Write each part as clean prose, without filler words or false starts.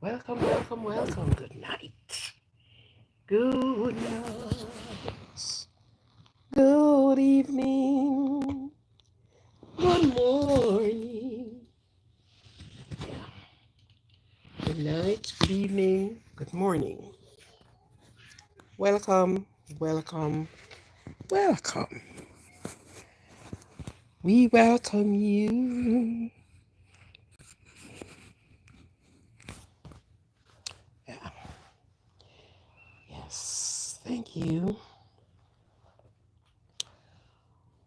Welcome, welcome, welcome. Good night. Good night. Good evening. Good morning. Good night. Good evening. Good morning. Welcome, welcome, welcome. We welcome you. Yeah. Yes. Thank you.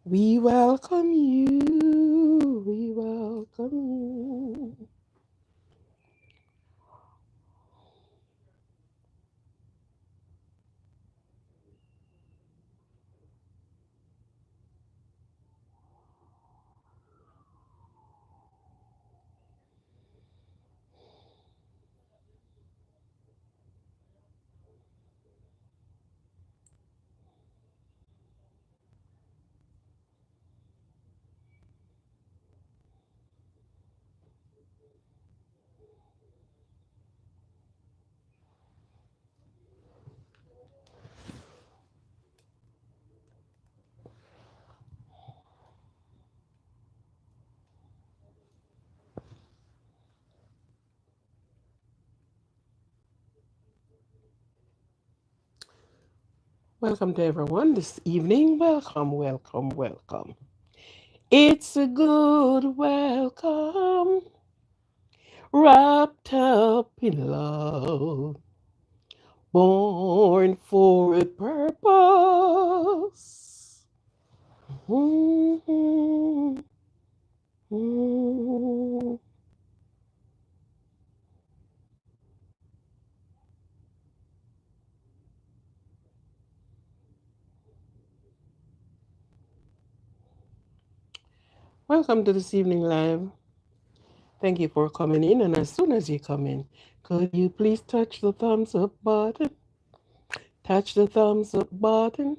We welcome you. We welcome you. Welcome to everyone this evening. Welcome, welcome, welcome. It's a good welcome, wrapped up in love, born for a purpose. Mhm, mhm. Welcome to this evening live. Thank you for coming in. And as soon as you come in, could you please touch the thumbs up button? Touch the thumbs up button.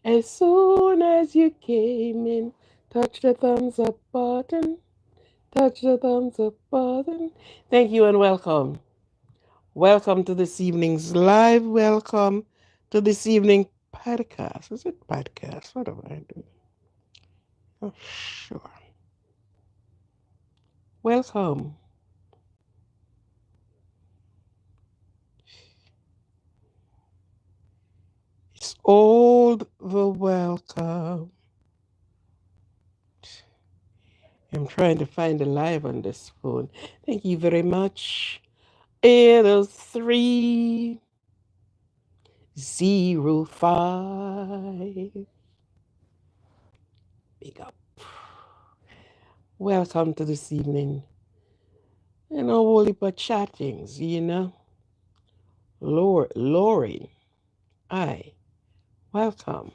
As soon as you came in, touch the thumbs up button. Touch the thumbs up button. Thank you and welcome. Welcome to this evening's live. Welcome to this evening podcast. Is it podcast? What do I do? Oh, sure. Welcome. It's all the welcome. I'm trying to find the live on this phone. Thank you very much. It is 3:05. Big up. Welcome to this evening. Whole heap of chattings, Lori, I, welcome,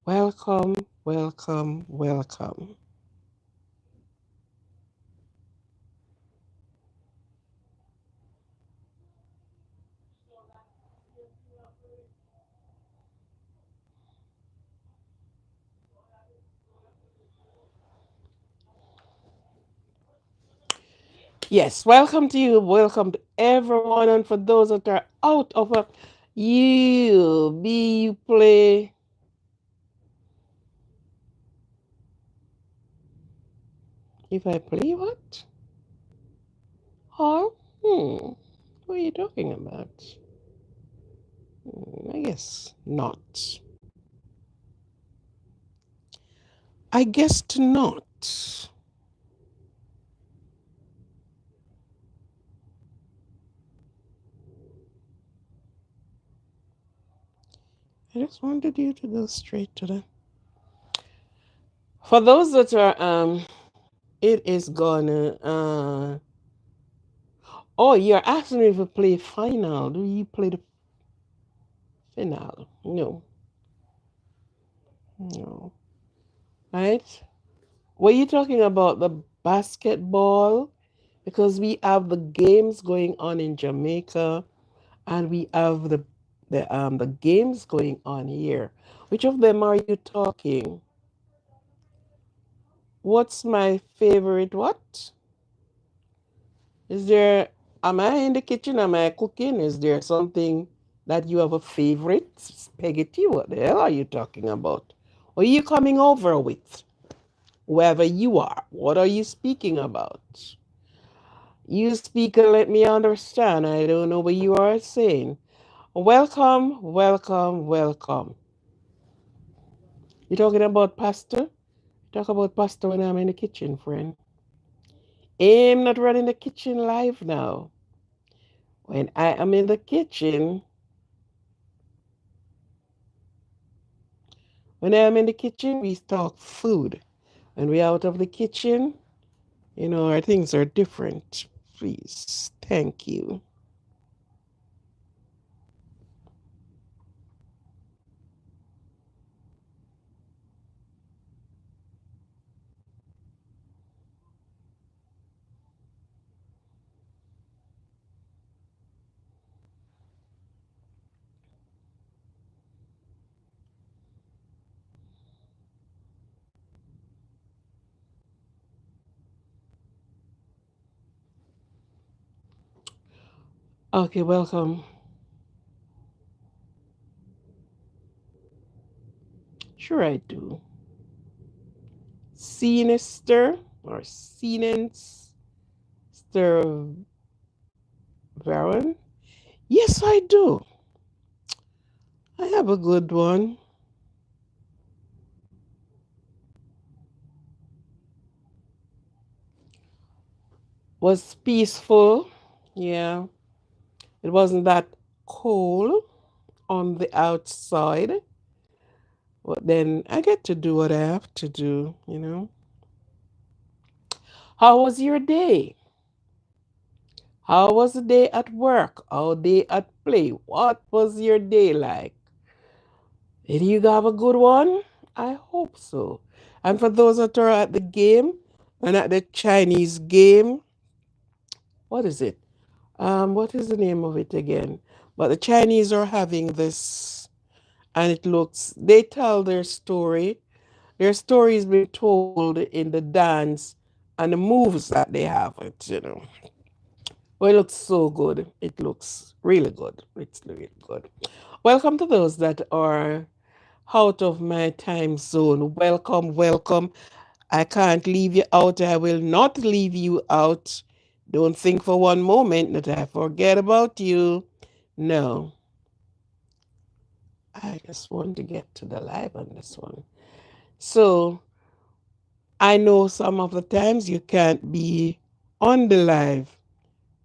welcome, welcome, welcome. Yes, welcome to you. Welcome to everyone. And for those that are out of a you play. If I play what? Or, what are you talking about? I guess not. I guess to not. I just wanted you to go straight to the. For those that are it is gonna oh, you're asking me if we play final. Do you play the final? No. No. Right? Were you talking about the basketball? Because we have the games going on in Jamaica and we have the games going on here. Which of them are you talking? What's my favorite what? Is there Am I in the kitchen? Am I cooking? Is there something that you have a favorite? Spaghetti? What the hell are you talking about? What are you coming over with? Wherever you are, what are you speaking about? You speak and let me understand. I don't know what you are saying. Welcome, welcome, welcome. You talking about pasta? Talk about pasta when I'm in the kitchen, friend. I'm not running the kitchen live now. When I am in the kitchen, when I am in the kitchen, we talk food. When we're out of the kitchen, our things are different. Please, thank you. Okay, welcome. Sure, I do. Sinister or Sinister Varon? Yes, I do. I have a good one. Was peaceful. Yeah. It wasn't that cold on the outside, but then I get to do what I have to do. How was your day? How was the day at work? How day at play? What was your day like? Did you have a good one? I hope so. And for those that are at the game and at the Chinese game, what is it? What is the name of it again? But the Chinese are having this, and they tell their story. Their story is being told in the dance and the moves that they have. It. Well, it looks so good. It looks really good. It's really good. Welcome to those that are out of my time zone. Welcome, welcome. I can't leave you out. I will not leave you out. Don't think for one moment that I forget about you. No, I just want to get to the live on this one. So I know some of the times you can't be on the live,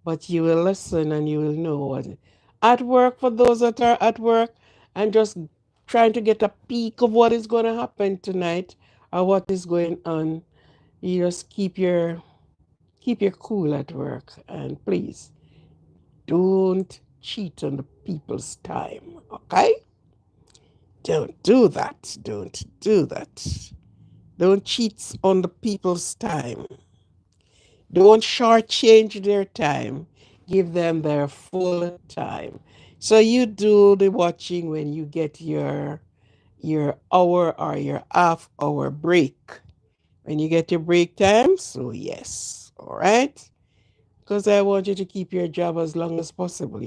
but you will listen and you will know what. At work, for those that are at work and just trying to get a peek of what is going to happen tonight or what is going on, you just keep your cool at work, and please don't cheat on the people's time. Okay? Don't do that. Don't do that. Don't cheat on the people's time. Don't shortchange their time. Give them their full time. So you do the watching when you get your hour or your half hour break. When you get your break time, so yes. All right? Because I want you to keep your job as long as possible.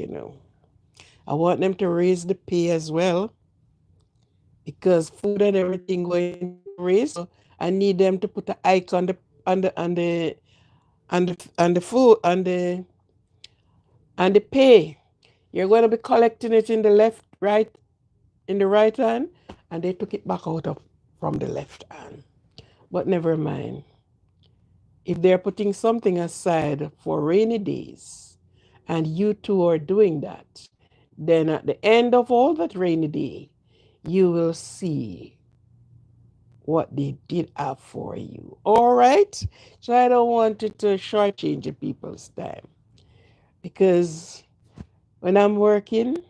I want them to raise the pay as well because food and everything going to raise. So I need them to put a hike on the food on the pay. You're going to be collecting it in the right hand, and they took it back out of from the left hand. But never mind. If they're putting something aside for rainy days, and you two are doing that, then at the end of all that rainy day, you will see what they did have for you. All right? So I don't want it to shortchange the people's time because when I'm working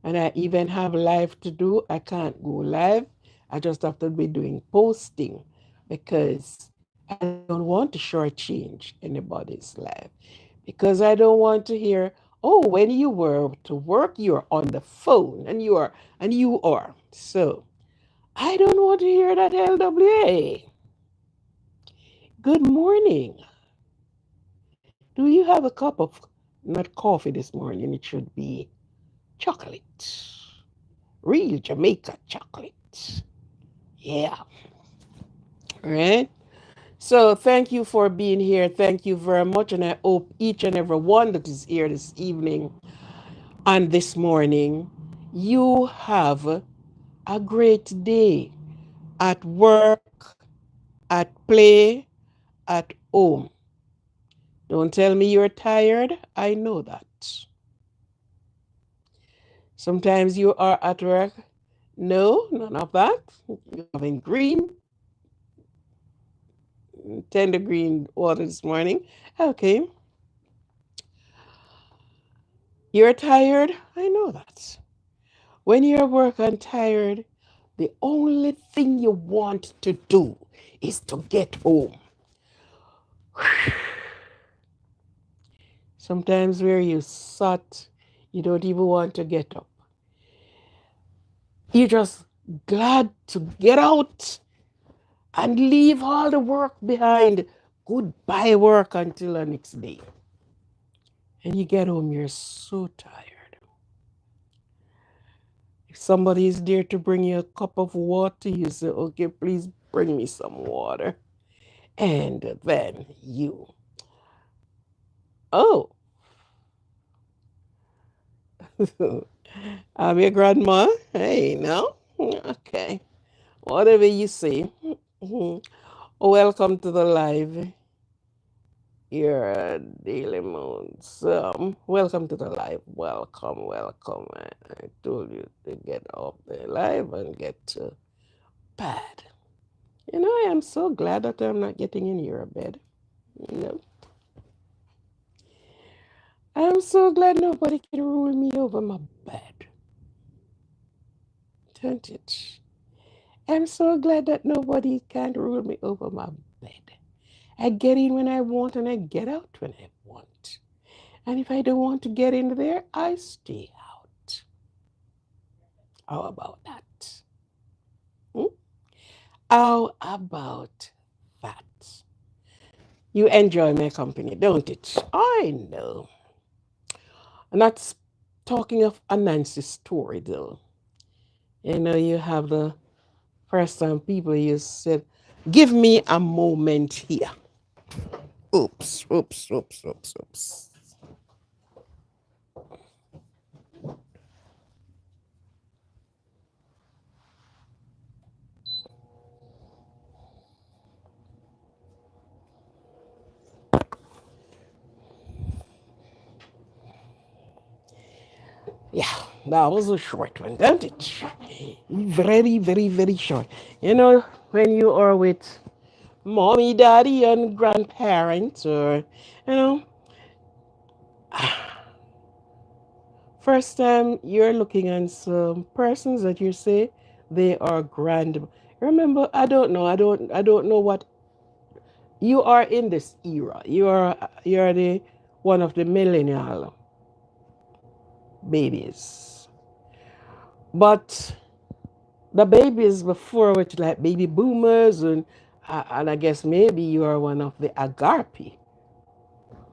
and I even have live to do, I can't go live. I just have to be doing posting because I don't want to shortchange anybody's life because I don't want to hear, oh, when you were to work, you're on the phone and you are. So I don't want to hear that LWA. Good morning. Do you have a cup of not coffee this morning. It should be chocolate. Real Jamaica chocolate. Yeah. All right. So thank you for being here. Thank you very much. And I hope each and every one that is here this evening and this morning, you have a great day at work, at play, at home. Don't tell me you're tired. I know that. Sometimes you are at work. No, none of that. You're having tender green water this morning. Okay. You're tired. I know that. When you're at work and tired, the only thing you want to do is to get home. Sometimes where you sat, you don't even want to get up. You're just glad to get out and leave all the work behind. Goodbye work until the next day. And you get home, you're so tired. If somebody is there to bring you a cup of water, you say, okay, please bring me some water. And then oh, I'm your grandma. Hey, no? Okay. Whatever you say. Welcome to the live. Your daily moons. Welcome to the live. Welcome, welcome. I told you to get off the live and get to bed. I am so glad that I'm not getting in your bed. You know, I'm so glad nobody can rule me over my bed. Don't it? I'm so glad that nobody can rule me over my bed. I get in when I want and I get out when I want. And if I don't want to get in there, I stay out. How about that? Hmm? How about that? You enjoy my company, don't it? I know. And that's talking of a Nancy story, though. You have the first time people you said, give me a moment here. Oops, oops, oops, oops, oops. Yeah, that was a short one, don't it? Very, very, very short. When you are with mommy, daddy, and grandparents, or, you know, first time you're looking at some persons that you say they are grand. Remember, I don't know what you are in this era. You're the one of the millennial babies. But the babies before, which like baby boomers, and I guess maybe you are one of the agape.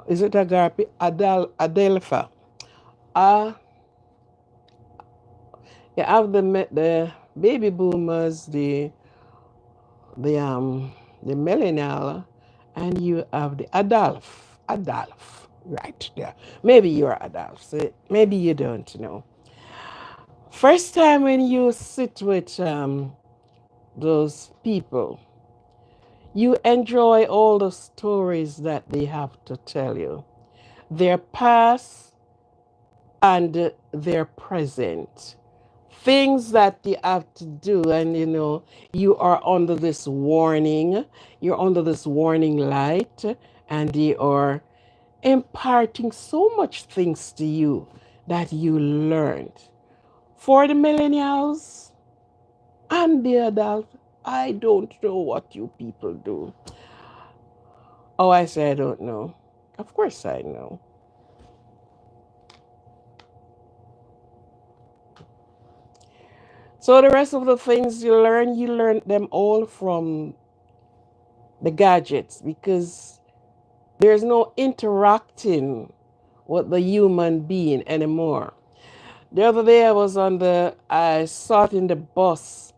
Is it agape? Adelpha. Uh, you have the baby boomers, the millennial, and you have the Adolf, right there. Maybe you're Adolf. So maybe you don't know. First time when you sit with those people, you enjoy all the stories that they have to tell you, their past and their present, things that you have to do. And you are under this warning, you're under this warning light, and they are imparting so much things to you that you learned. For the millennials and the adults, I don't know what you people do. Oh, I say I don't know. Of course I know. So the rest of the things you learn them all from the gadgets, because there's no interacting with the human being anymore. The other day I sat in the bus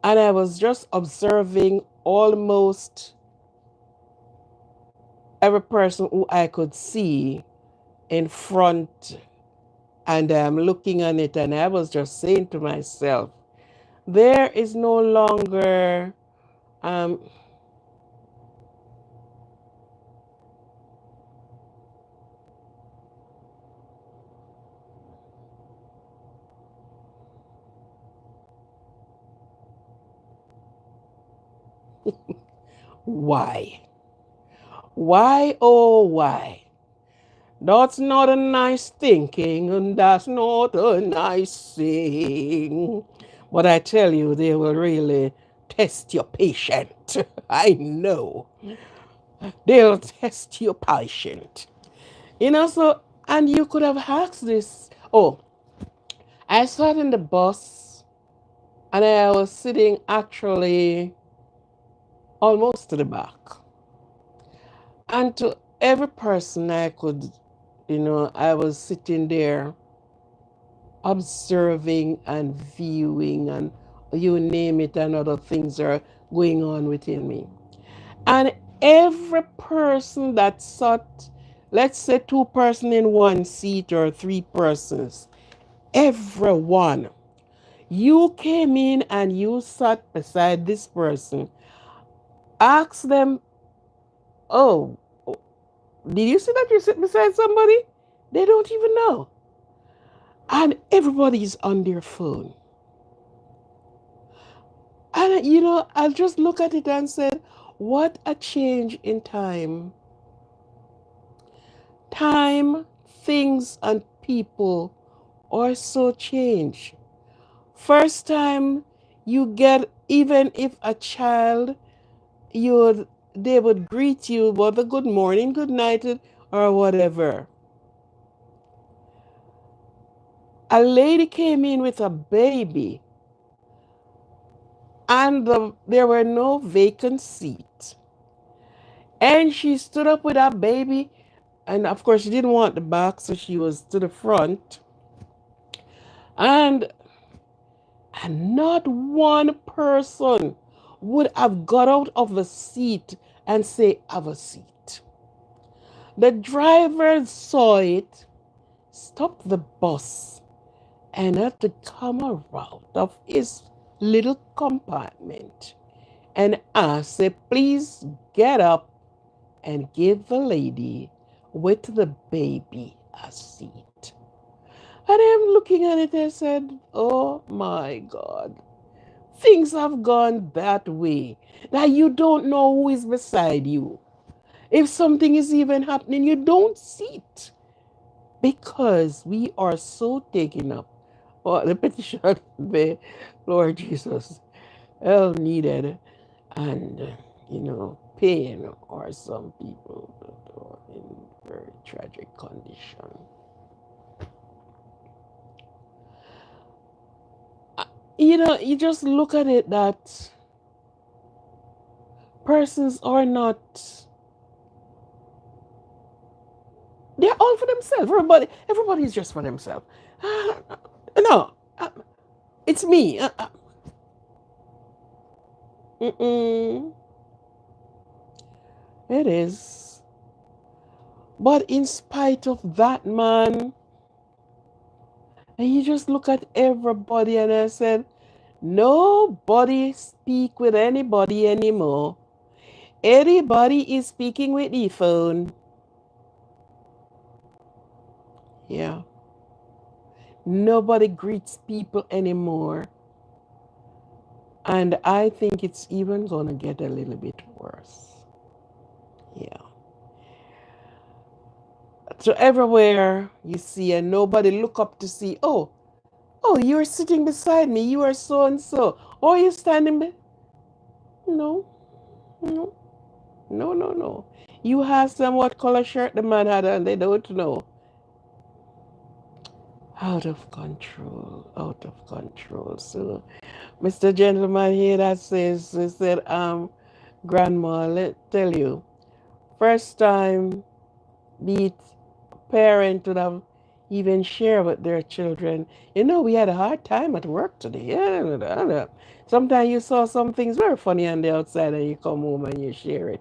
and I was just observing almost every person who I could see in front, and I'm looking on it, and I was just saying to myself, there is no longer um, why? Why, oh, why? That's not a nice thinking, and that's not a nice thing. But I tell you, they will really test your patience. I know. They'll test your patience. So, and you could have asked this. Oh, I sat in the bus and I was sitting actually almost to the back. And to every person I could, I was sitting there observing and viewing, and you name it, and other things are going on within me. And every person that sat, let's say 2 persons in one seat or 3 persons, everyone, you came in and you sat beside this person, ask them, oh, did you see that you sit beside somebody? They don't even know. And everybody's on their phone. And I just look at it and said, what a change in time. Time, things, and people are so changed. First time you get, even if a child, they would greet you with a good morning, good night, or whatever. A lady came in with a baby, and there were no vacant seats. And she stood up with her baby, and of course she didn't want the back, so she was to the front. And not one person would have got out of the seat and say, have a seat. The driver saw it, stopped the bus, and had to come out of his little compartment and ask, say, please get up and give the lady with the baby a seat. And I'm looking at it and said, oh my God, things have gone that way that you don't know who is beside you. If something is even happening, you don't see it because we are so taken up. Oh, the petition, the Lord Jesus, hell needed, and pain, or some people that are in very tragic condition. You just look at it that persons are not, they're all for themselves. Everybody is just for themselves. No, it's me. Mm-mm. It is. But in spite of that, man, and you just look at everybody, and I said, nobody speak with anybody anymore. Everybody is speaking with the phone. Yeah. Nobody greets people anymore. And I think it's even going to get a little bit worse. Yeah. So everywhere you see, and nobody look up to see, oh, you're sitting beside me. You are so and so. Oh, you're standing. No, no, no, no, no. You ask them what color shirt the man had, and they don't know. Out of control, out of control. So, Mr. Gentleman here that said, Grandma, let tell you, first time beat parent would have even share with their children. We had a hard time at work today. Yeah. Sometimes you saw some things very funny on the outside and you come home and you share it.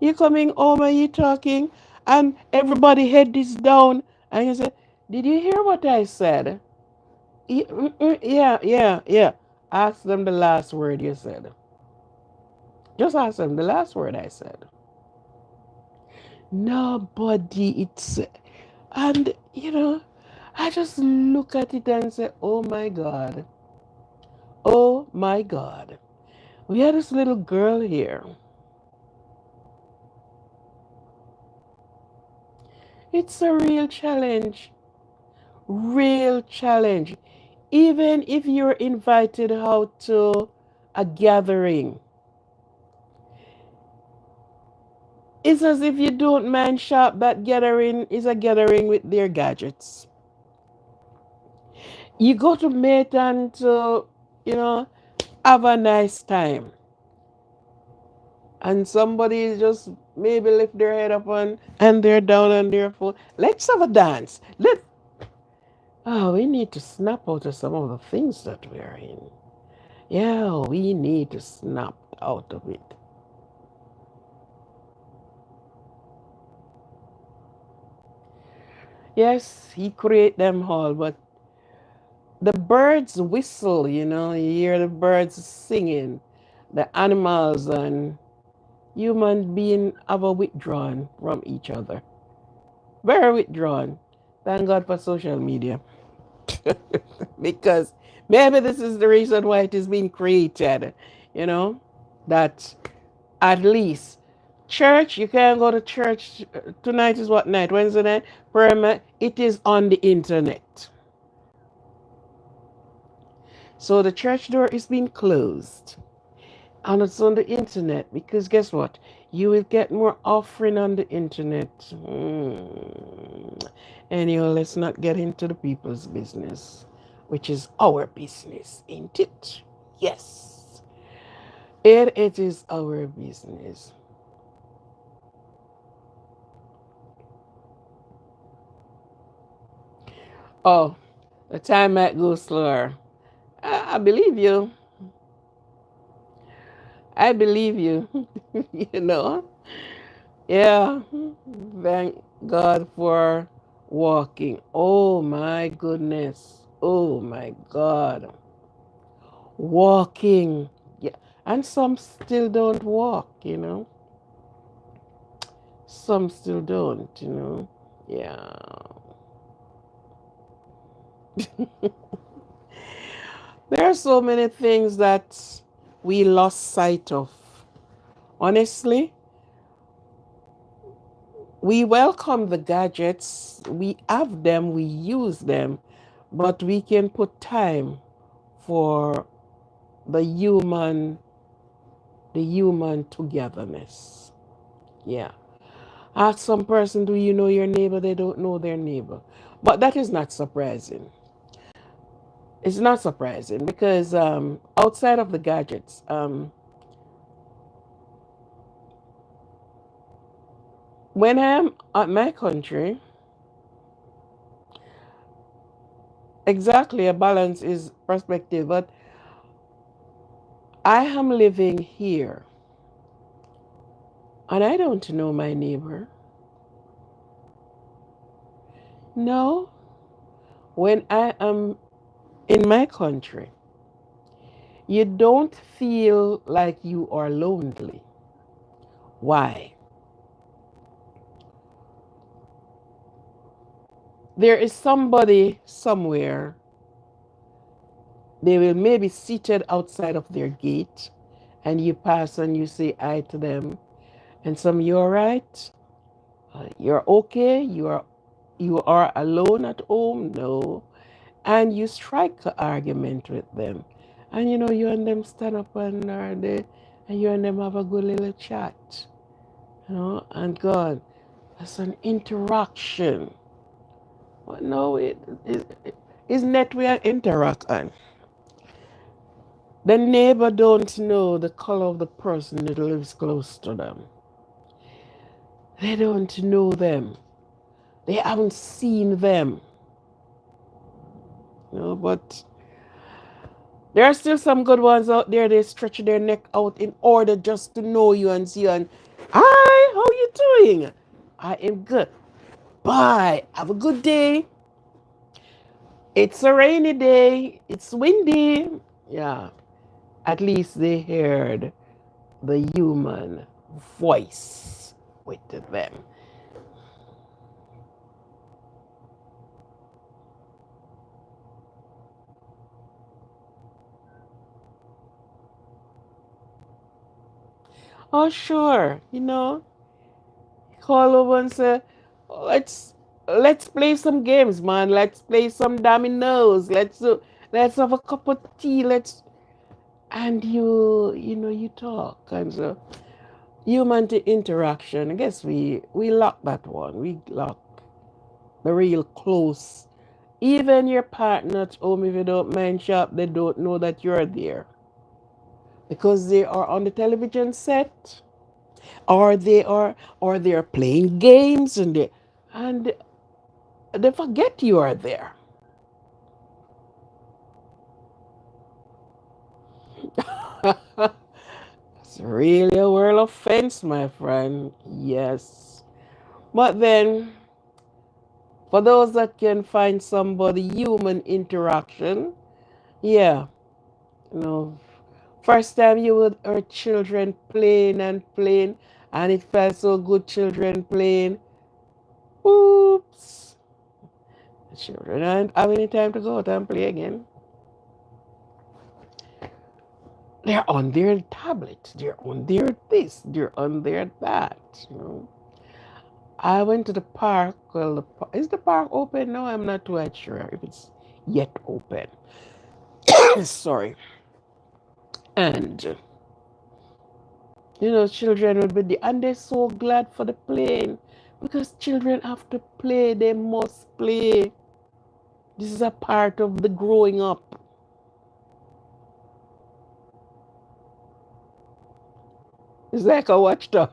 You coming home and you talking and everybody head this down and you say, did you hear what I said? Yeah, yeah, yeah. Ask them the last word you said. Just ask them the last word I said. Nobody, and I just look at it and say, oh my God, oh my God. We had this little girl here. It's a real challenge, real challenge. Even if you're invited out to a gathering, it's as if you don't mind sharp that gathering is a gathering with their gadgets. You go to meet and to, you know, have a nice time. And somebody just maybe lift their head up and they're down on their foot. Let's have a dance. We need to snap out of some of the things that we're in. Yeah, we need to snap out of it. Yes, he create them all, but the birds whistle, you hear the birds singing, the animals and human being have a withdrawn from each other. Very withdrawn. Thank God for social media. Because maybe this is the reason why it is being created, you know, that at least church, you can't go to church. Tonight is what night? Wednesday night? Prayer, it is on the internet. So the church door is being closed. And it's on the internet because guess what? You will get more offering on the internet. Anyhow, let's not get into the people's business, which is our business, ain't it? Yes, it is our business. Oh, the time might go slower. I believe you. I believe you. you know. Yeah. Thank God for walking. Oh my goodness. Oh my God. Walking. Yeah. And some still don't walk. Some still don't. Yeah. There are so many things that we lost sight of. Honestly, we welcome the gadgets, we have them, we use them, but we can put time for the human togetherness. Yeah. Ask some person, do you know your neighbor? They don't know their neighbor. But that is not surprising. It's not surprising because outside of the gadgets, when I'm at my country, exactly a balance is perspective, but I am living here and I don't know my neighbor. No, when I am in my country, you don't feel like you are lonely. Why? There is somebody somewhere, they will maybe seated outside of their gate, and you pass and you say hi to them, and some you're right, you're okay, you are alone at home, no, and you strike an argument with them, and you and them stand up and you and them have a good little chat, and God, that's an interaction. But no, it's not we are interacting. The neighbor don't know the color of the person that lives close to them. They don't know them. They haven't seen them. But there are still some good ones out there. They stretch their neck out in order just to know you and see you. And hi, how you doing? I am good. Bye. Have a good day. It's a rainy day. It's windy. Yeah. At least they heard the human voice with them. Oh, sure. Call over and say, let's let's play some games, man. Let's play some dominoes. Let's have a cup of tea. Let's and you talk and so human to interaction. I guess we lock that one. We lock the real close. Even your partner at home, if you don't mind shop, they don't know that you're there because they are on the television set, or they're playing games and they forget you are there. It's really a world of fence, my friend. Yes. But then, for those that can find somebody, human interaction, yeah, you know, first time you would hear children playing and playing, and it felt so good, children playing. Oops. The children aren't having any time to go out and play again. They're on their tablet, they're on their this, they're on their that. I went to the park. Well, is the park open? No, I'm not quite sure if it's yet open. Sorry. And children would be there, and they're so glad for the playing because children have to play. They must play. This is a part of the growing up. It's like a watchdog.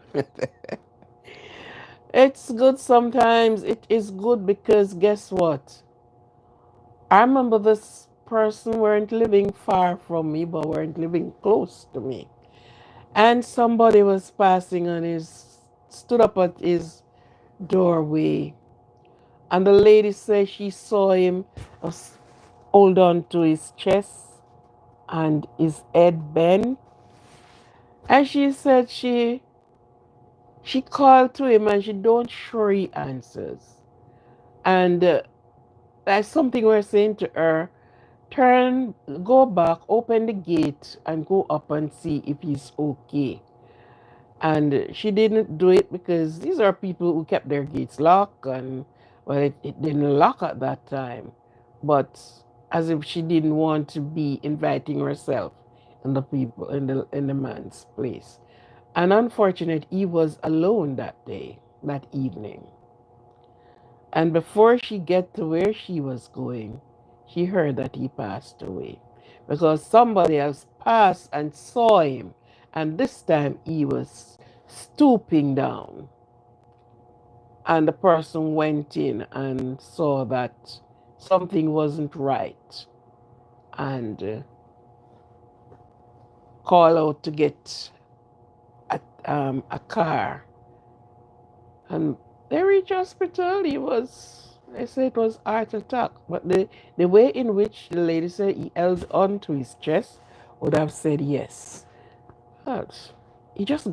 It's good sometimes. It is good because guess what? I remember this person weren't living far from me, but weren't living close to me. And somebody was passing and stood up at his doorway. And the lady said she saw him hold on to his chest and his head bent. And she said she called to him and she don't sure he answers. And that's something we're saying to her. Turn, go back, open the gate, and go up and see if he's okay. And she didn't do it because these are people who kept their gates locked, and well, it didn't lock at that time. But as if she didn't want to be inviting herself in the people in the man's place. And unfortunately, he was alone that day, that evening. And before she get to where she was going, she heard that he passed away because somebody else passed and saw him. And this time he was stooping down. And the person went in and saw that something wasn't right and called out to get a car. And they reached hospital. They said it was heart attack. But the way in which the lady said he held on to his chest would have said yes. But he just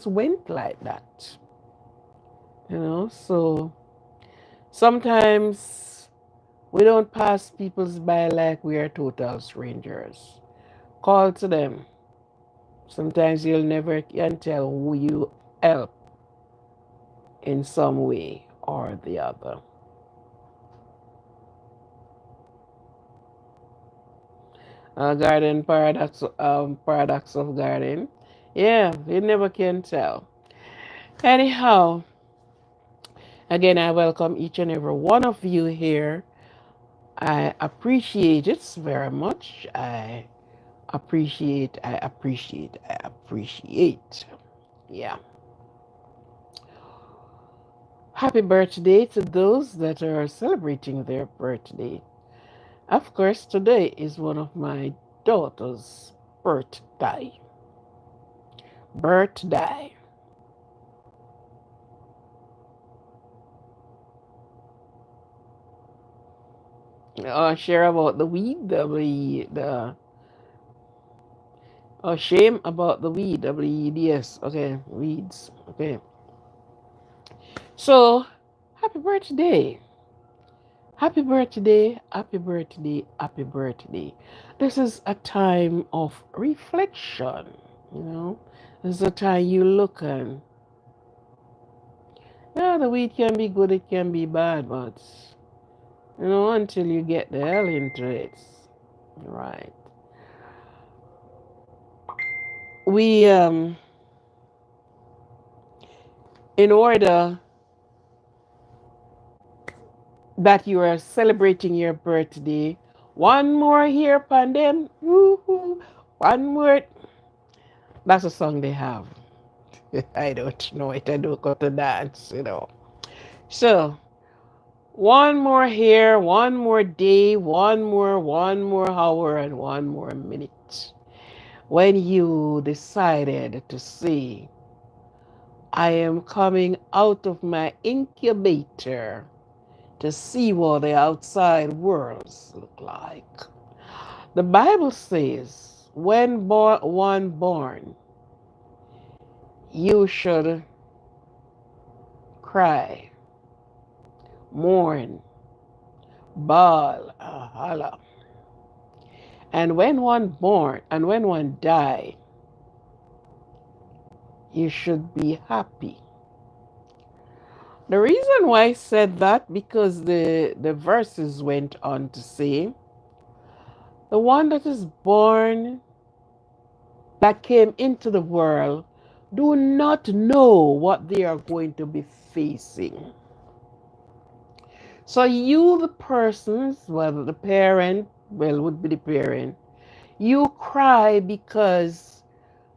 went like that. So sometimes we don't pass people's by like we are total strangers. Call to them. Sometimes you'll never can tell who you help in some way or the other. Garden paradox of garden. Yeah, you never can tell. Anyhow, again, I welcome each and every one of you here. I appreciate it very much. I appreciate, I appreciate, I appreciate. Yeah. Happy birthday to those that are celebrating their birthday. Of course, today is one of my daughter's birthday. Birthday. Share about the weed, the shame about the weed, WEDS. Okay, weeds. Okay. So, happy birthday. Happy birthday, happy birthday, happy birthday. This is a time of reflection, you know. This is a time you look and, yeah, the weed can be good, it can be bad, but, until you get the hell into it. Right. We, in order that you are celebrating your birthday, one more here, pandem, woo-hoo, one more. That's a song they have. I don't know it. I don't go to dance. So, one more here, one more day, one more hour, and one more minute. When you decided to say, I am coming out of my incubator to see what the outside worlds look like. The Bible says, when one born, you should cry, mourn, bawl, holla. And when one born and when one die, you should be happy. The reason why I said that, because the verses went on to say, the one that is born, that came into the world, do not know what they are going to be facing. So you, the persons, well, the parent, well, would be the parent, you cry because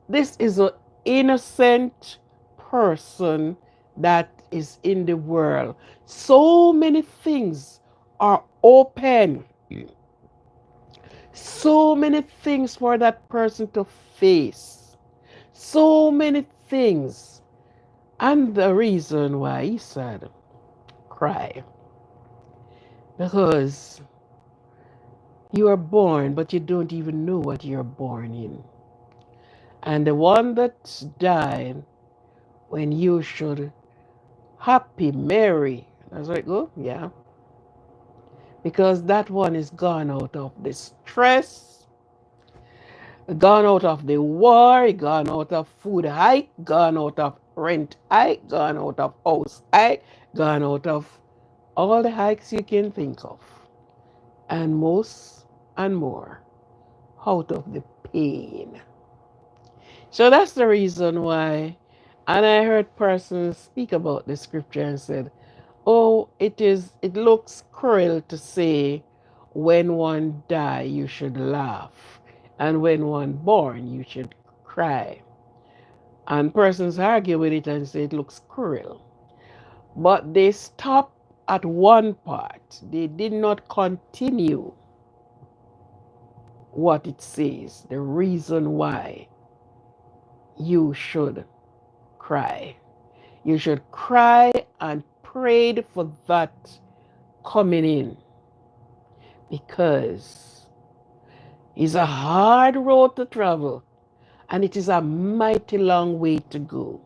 this is an innocent person that is in the world. So many things are open. So many things for that person to face. So many things. And the reason why he said cry. Because you are born, but you don't even know what you're born in. And the one that died when you should happy, merry. That's right, go? Yeah. Because that one is gone out of the stress, gone out of the war, gone out of food hike, gone out of rent hike, gone out of house hike, gone out of all the hikes you can think of. And most and more out of the pain. So that's the reason why. And I heard persons speak about the scripture and said, oh, it looks cruel to say when one die you should laugh and when one born you should cry. And persons argue with it and say it looks cruel. But they stop at one part. They did not continue what it says, the reason why you should cry. You should cry and pray for that coming in, because it's a hard road to travel and it is a mighty long way to go.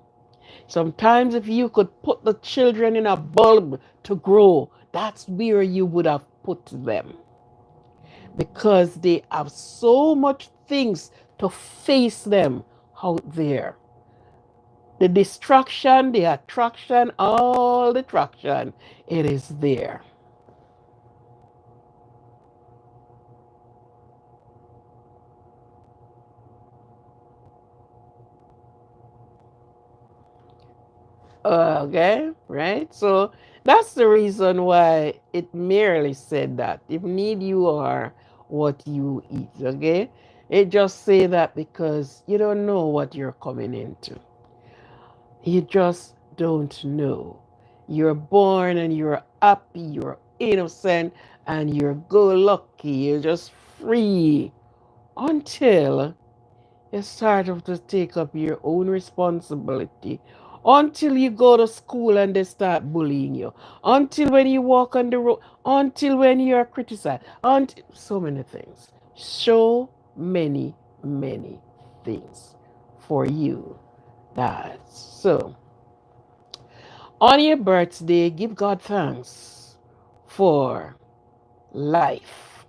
Sometimes if you could put the children in a bulb to grow, that's where you would have put them, because they have so much things to face them out there. The distraction, the attraction, all the traction, it is there. Okay, right? So that's the reason why it merely said that. If need you are what you eat, okay? It just say that because you don't know what you're coming into. You just don't know. You're born and you're happy, you're innocent, and you're good lucky. You're just free until you start to take up your own responsibility. Until you go to school and they start bullying you. Until when you walk on the road. Until when you are criticized. Until so many things. So many, many things for you. That so on your birthday, give God thanks for life.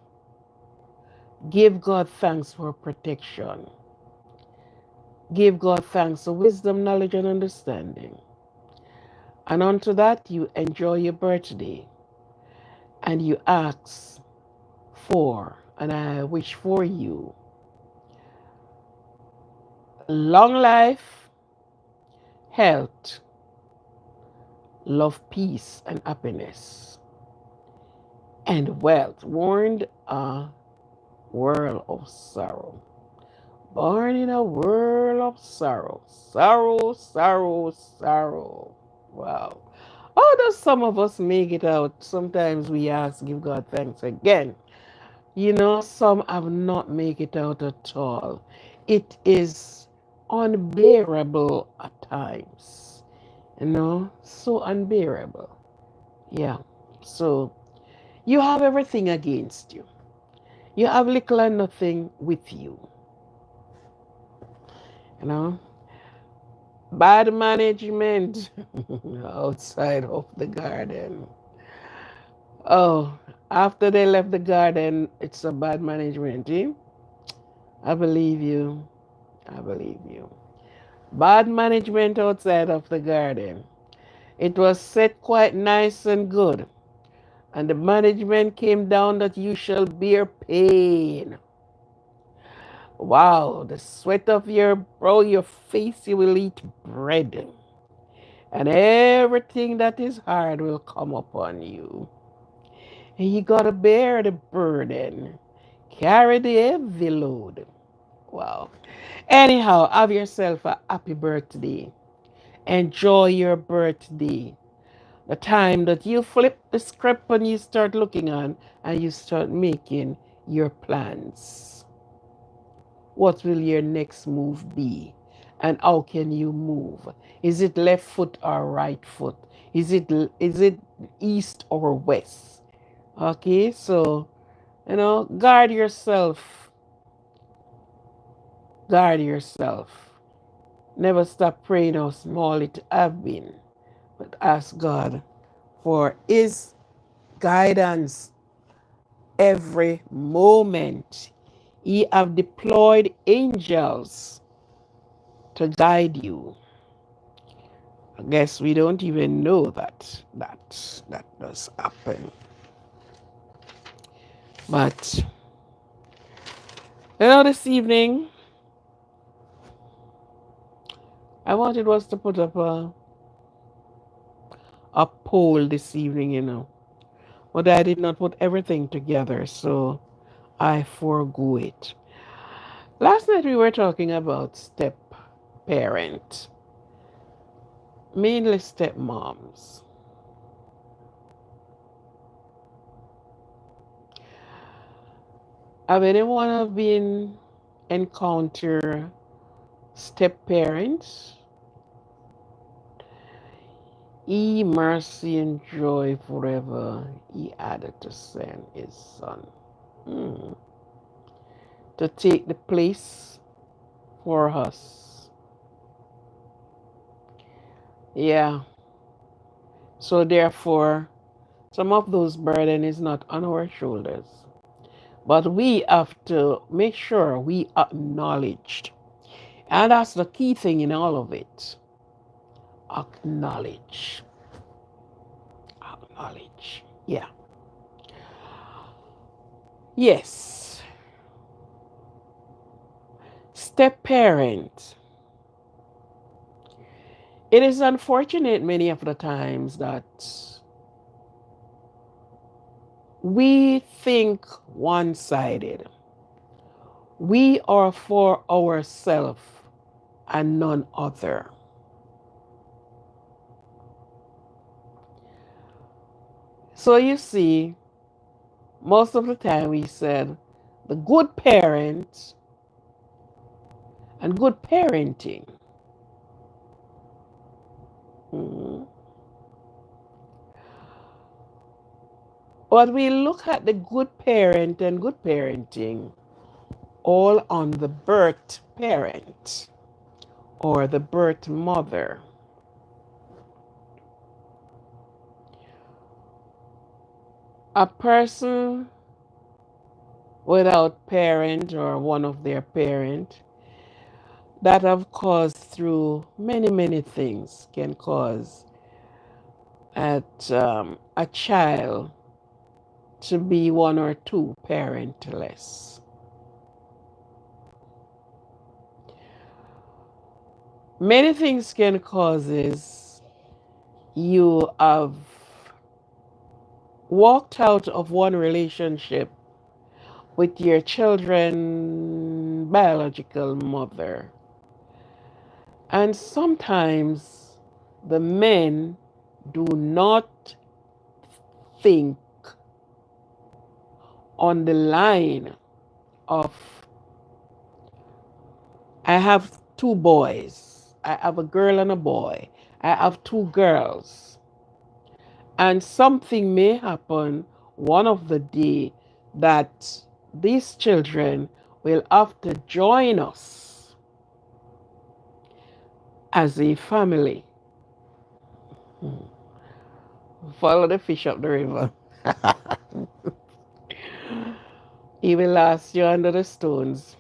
Give God thanks for protection. Give God thanks for wisdom, knowledge, and understanding. And unto that, you enjoy your birthday and you ask for, and I wish for you, long life, health, love, peace, and happiness, and wealth. Warned a world of sorrow. Born in a world of sorrow. Sorrow, sorrow, sorrow. Wow. How does some of us make it out? Sometimes we ask, give God thanks again. You know, some have not make it out at all. It is unbearable at times. You know, so unbearable. Yeah. So you have everything against you. You have little and nothing with you. You know, bad management outside of the garden. Oh, after they left the garden, it's a bad management, eh? I believe you. I believe you. Bad management outside of the garden. It was set quite nice and good. And the management came down that you shall bear pain. Wow, the sweat of your brow, your face, you will eat bread. And everything that is hard will come upon you. And you gotta bear the burden. Carry the heavy load. Wow. Anyhow, have yourself a happy birthday. Enjoy your birthday. The time that you flip the script and you start looking on and you start making your plans. What will your next move be? And how can you move? Is it left foot or right foot? Is it east or west? Okay, so guard yourself. Guard yourself. Never stop praying how small it have been, but ask God for His guidance every moment. He have deployed angels to guide you. I guess we don't even know that does happen. But this evening I wanted was to put up a poll this evening, but I did not put everything together, so I forego it. Last night we were talking about step parent, mainly stepmoms. Have anyone have been encounter step parents? He mercy and joy forever. He added to send his son to take the place for us. Yeah. So therefore, some of those burden is not on our shoulders. But we have to make sure we acknowledge. And that's the key thing in all of it. Acknowledge. Acknowledge. Yeah. Yes. Step parent. It is unfortunate many of the times that we think one sided. We are for ourselves and none other. So you see, most of the time we said the good parent and good parenting. Mhm. But we look at the good parent and good parenting all on the birth parent or the birth mother. A person without parent or one of their parent that have caused through many things can cause a child to be one or two parentless. Many things can causes you have walked out of one relationship with your children biological mother, and sometimes the men do not think on the line of, I have two boys, I have a girl and a boy, I have two girls, and something may happen one of the day that these children will have to join us as a family. Follow the fish up the river. He will last you under the stones.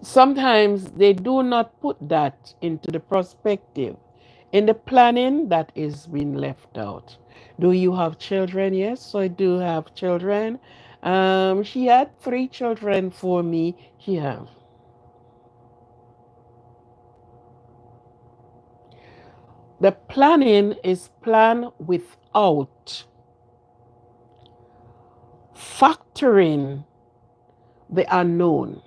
Sometimes they do not put that into the perspective. In the planning, that is being left out. Do you have children? Yes, I do have children. She had three children for me. She have. The planning is planned without factoring the unknown.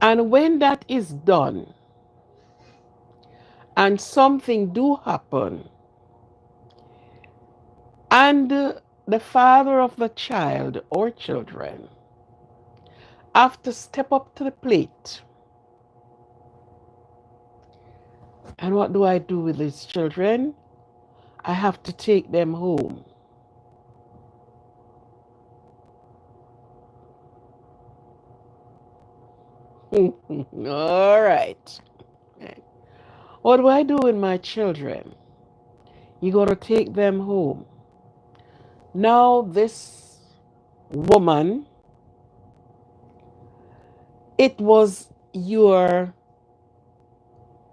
And when that is done and something do happen, and the father of the child or children have to step up to the plate. And what do I do with these children? I have to take them home. All right. What do I do with my children? You got to take them home. Now, this woman, it was your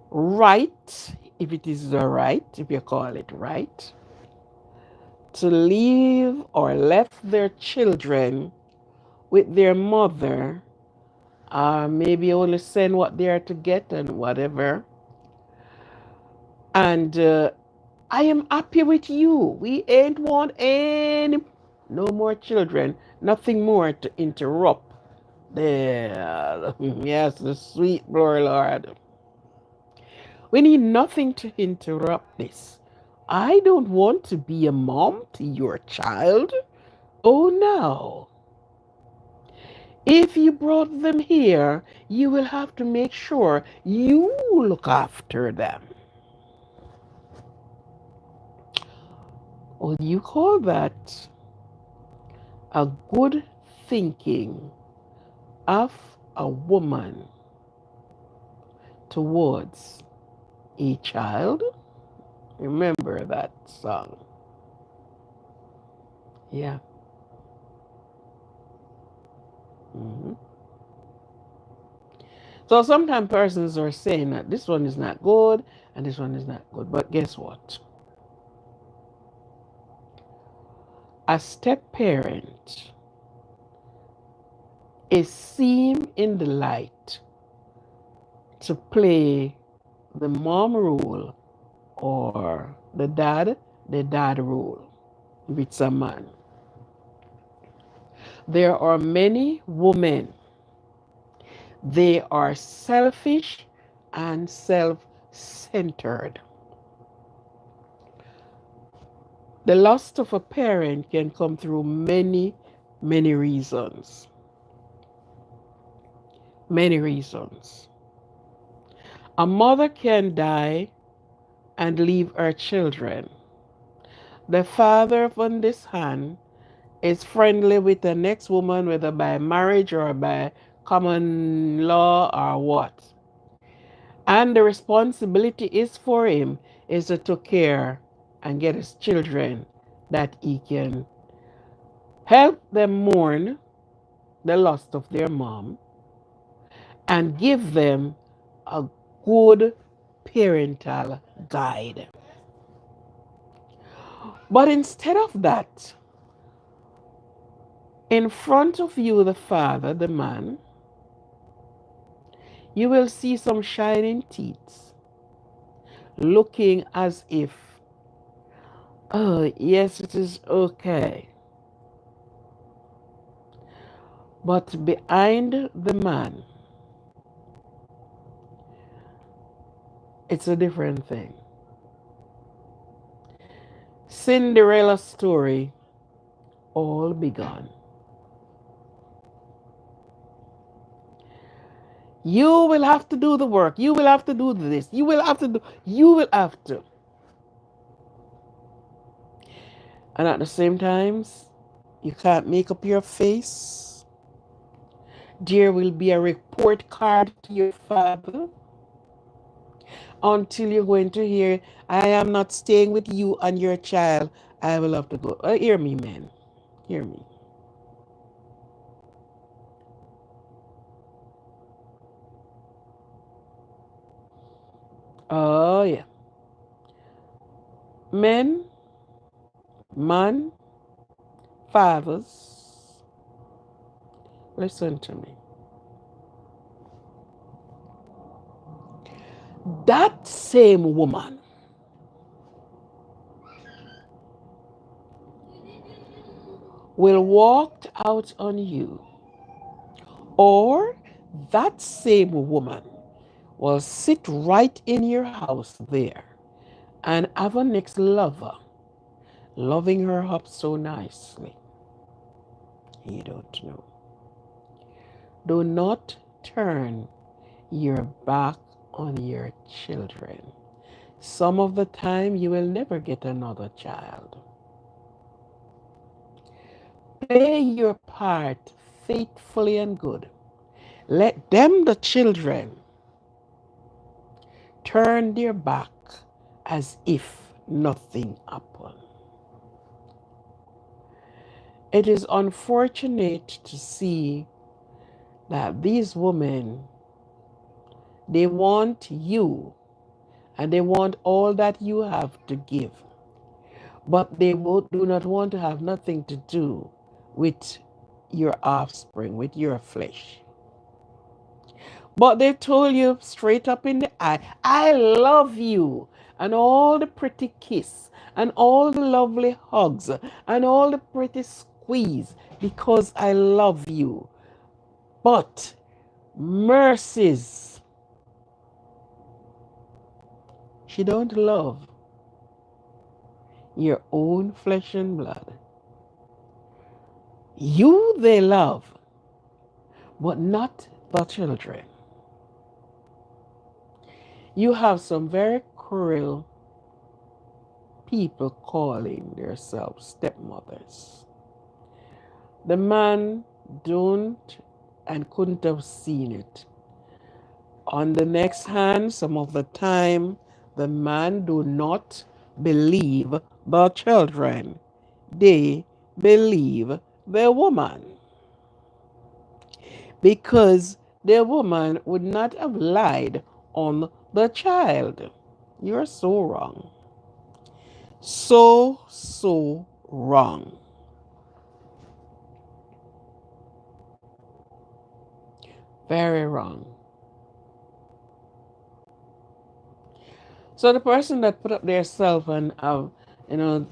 right, if it is the right, if you call it right, to leave or left their children with their mother, maybe only send what they are to get and whatever. And I am happy with you. We ain't want any no more children, nothing more to interrupt. There, yes, the sweet Lord. We need nothing to interrupt this. I don't want to be a mom to your child. Oh no. If you brought them here, you will have to make sure you look after them. Well, you call that a good thinking of a woman towards a child? Remember that song. Yeah. hmm So sometimes persons are saying that this one is not good and this one is not good. But guess what? A step parent is seen in the light to play the mom role or the dad role if it's a man. There are many women, they are selfish and self centered. The loss of a parent can come through many, many reasons. Many reasons. A mother can die and leave her children. The father, on this hand, is friendly with the next woman, whether by marriage or by common law or what. And the responsibility is for him is to take care and get his children that he can help them mourn the loss of their mom and give them a good parental guide. But instead of that, in front of you, the father, the man, you will see some shining teeth, looking as if, oh, yes, it is okay. But behind the man, it's a different thing. Cinderella's story all begun. You will have to do the work. You will have to do this. You will have to do, you will have to. And at the same time, you can't make up your face. There will be a report card to your father until you're going to hear, I am not staying with you and your child. I will have to go. Hear me, man. Hear me. Oh, yeah. Men, man, fathers, listen to me. That same woman will walk out on you, or that same woman will sit right in your house there and have a next lover, loving her up so nicely. You don't know. Do not turn your back on your children. Some of the time you will never get another child. Play your part faithfully and good. Let them, the children, turn their back as if nothing happened. It is unfortunate to see that these women, they want you and they want all that you have to give, but they do not want to have nothing to do with your offspring, with your flesh. But they told you straight up in the eye, I love you, and all the pretty kiss, and all the lovely hugs, and all the pretty squeeze, because I love you. But mercies, she don't love your own flesh and blood. You they love, but not the children. You have some very cruel people calling themselves stepmothers. The man don't and couldn't have seen it. On the next hand, some of the time, the man do not believe the children. They believe the woman. Because the woman would not have lied on the child. You're so wrong. So wrong. Very wrong. So the person that put up their self and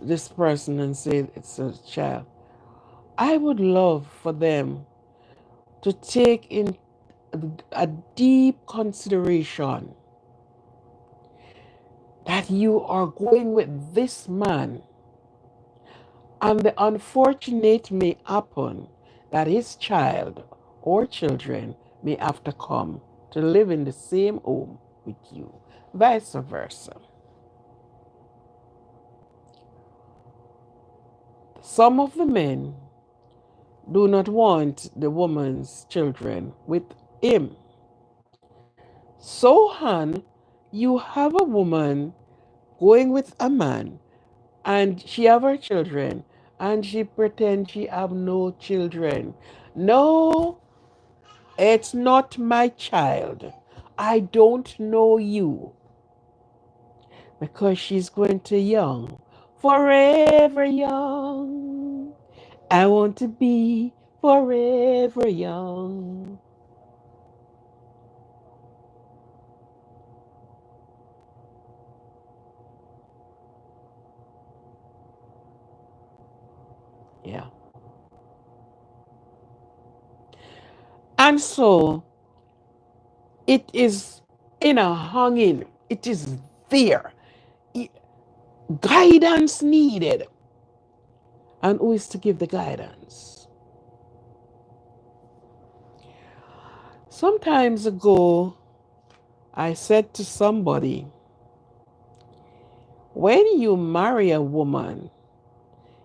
this person and say it's a child, I would love for them to take in a deep consideration that you are going with this man, and the unfortunate may happen that his child or children may have to come to live in the same home with you, vice versa. Some of the men do not want the woman's children with him. So, Han, you have a woman going with a man and she have her children and she pretend she have no children. No, it's not my child. I don't know you. Because she's going to young, forever young. I want to be forever young. Yeah. And so it is in a hanging, it is there. I- Guidance needed. And who is to give the guidance? Sometimes ago, I said to somebody, when you marry a woman,